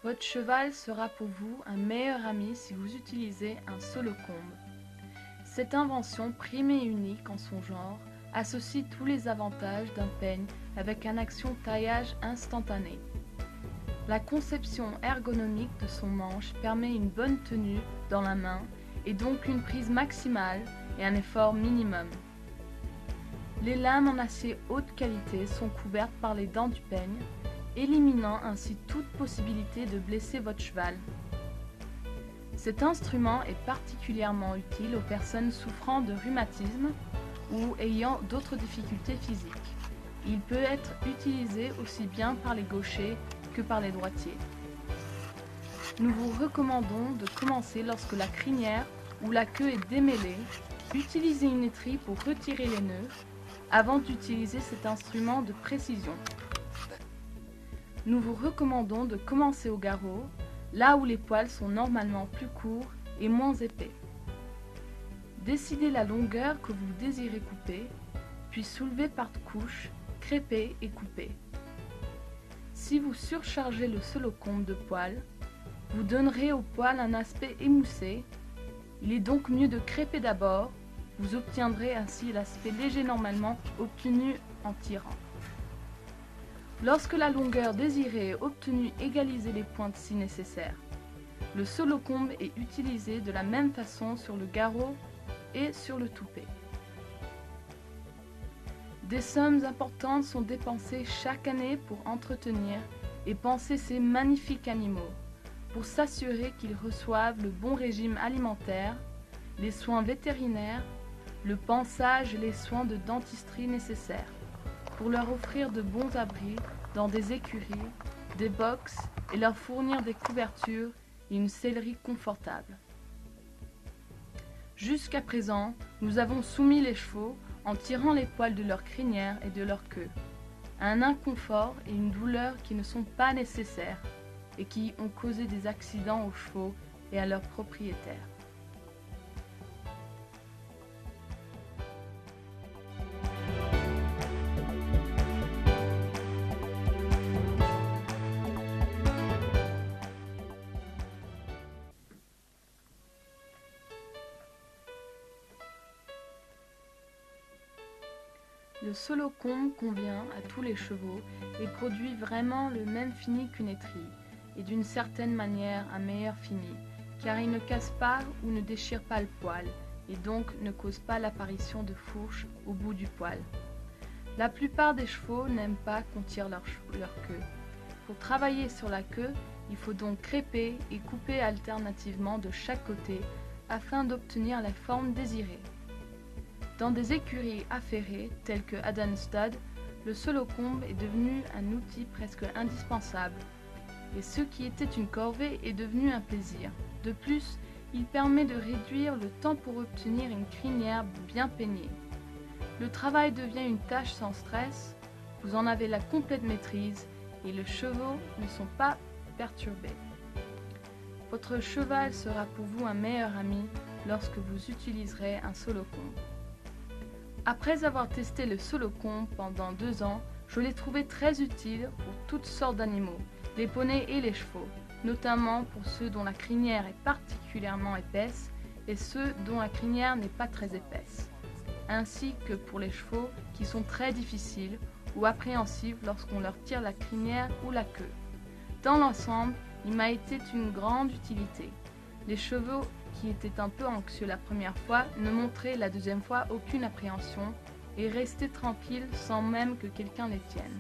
Votre cheval sera pour vous un meilleur ami si vous utilisez un solocombe. Cette invention, prime et unique en son genre, associe tous les avantages d'un peigne avec un action taillage instantané. La conception ergonomique de son manche permet une bonne tenue dans la main et donc une prise maximale et un effort minimum. Les lames en acier haute qualité sont couvertes par les dents du peigne, éliminant ainsi toute possibilité de blesser votre cheval. Cet instrument est particulièrement utile aux personnes souffrant de rhumatisme ou ayant d'autres difficultés physiques. Il peut être utilisé aussi bien par les gauchers que par les droitiers. Nous vous recommandons de commencer lorsque la crinière ou la queue est démêlée. Utilisez une étrie pour retirer les nœuds avant d'utiliser cet instrument de précision. Nous vous recommandons de commencer au garrot, là où les poils sont normalement plus courts et moins épais. Décidez la longueur que vous désirez couper, puis soulevez par couches, crêpez et coupez. Si vous surchargez le solocombe de poils, vous donnerez au poil un aspect émoussé. Il est donc mieux de crêper d'abord, vous obtiendrez ainsi l'aspect léger normalement obtenu en tirant. Lorsque la longueur désirée est obtenue, égalisez les pointes si nécessaire. Le solocombe est utilisé de la même façon sur le garrot et sur le toupet. Des sommes importantes sont dépensées chaque année pour entretenir et panser ces magnifiques animaux, pour s'assurer qu'ils reçoivent le bon régime alimentaire, les soins vétérinaires, le pansage et les soins de dentisterie nécessaires, pour leur offrir de bons abris dans des écuries, des boxes et leur fournir des couvertures et une sellerie confortable. Jusqu'à présent, nous avons soumis les chevaux en tirant les poils de leur crinière et de leur queue, à un inconfort et une douleur qui ne sont pas nécessaires et qui ont causé des accidents aux chevaux et à leurs propriétaires. Le solocombe convient à tous les chevaux et produit vraiment le même fini qu'une étrie, et d'une certaine manière un meilleur fini, car il ne casse pas ou ne déchire pas le poil, et donc ne cause pas l'apparition de fourches au bout du poil. La plupart des chevaux n'aiment pas qu'on tire leur queue. Pour travailler sur la queue, il faut donc crêper et couper alternativement de chaque côté afin d'obtenir la forme désirée. Dans des écuries affairées telles que Adamstad, le solocombe est devenu un outil presque indispensable, et ce qui était une corvée est devenu un plaisir. De plus, il permet de réduire le temps pour obtenir une crinière bien peignée. Le travail devient une tâche sans stress, vous en avez la complète maîtrise et les chevaux ne sont pas perturbés. Votre cheval sera pour vous un meilleur ami lorsque vous utiliserez un solocombe. Après avoir testé le solocombe pendant 2 ans, je l'ai trouvé très utile pour toutes sortes d'animaux, les poneys et les chevaux, notamment pour ceux dont la crinière est particulièrement épaisse et ceux dont la crinière n'est pas très épaisse, ainsi que pour les chevaux qui sont très difficiles ou appréhensifs lorsqu'on leur tire la crinière ou la queue. Dans l'ensemble, il m'a été d'une grande utilité. Les chevaux qui étaient un peu anxieux la première fois ne montraient la deuxième fois aucune appréhension et restaient tranquilles sans même que quelqu'un les tienne.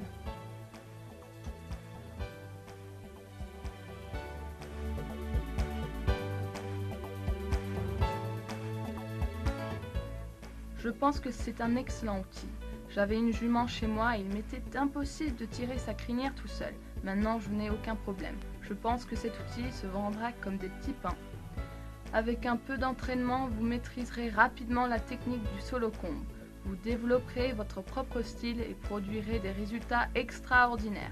Je pense que c'est un excellent outil. J'avais une jument chez moi et il m'était impossible de tirer sa crinière tout seul. Maintenant, je n'ai aucun problème. Je pense que cet outil se vendra comme des petits pains. Avec un peu d'entraînement, vous maîtriserez rapidement la technique du solocombe. Vous développerez votre propre style et produirez des résultats extraordinaires.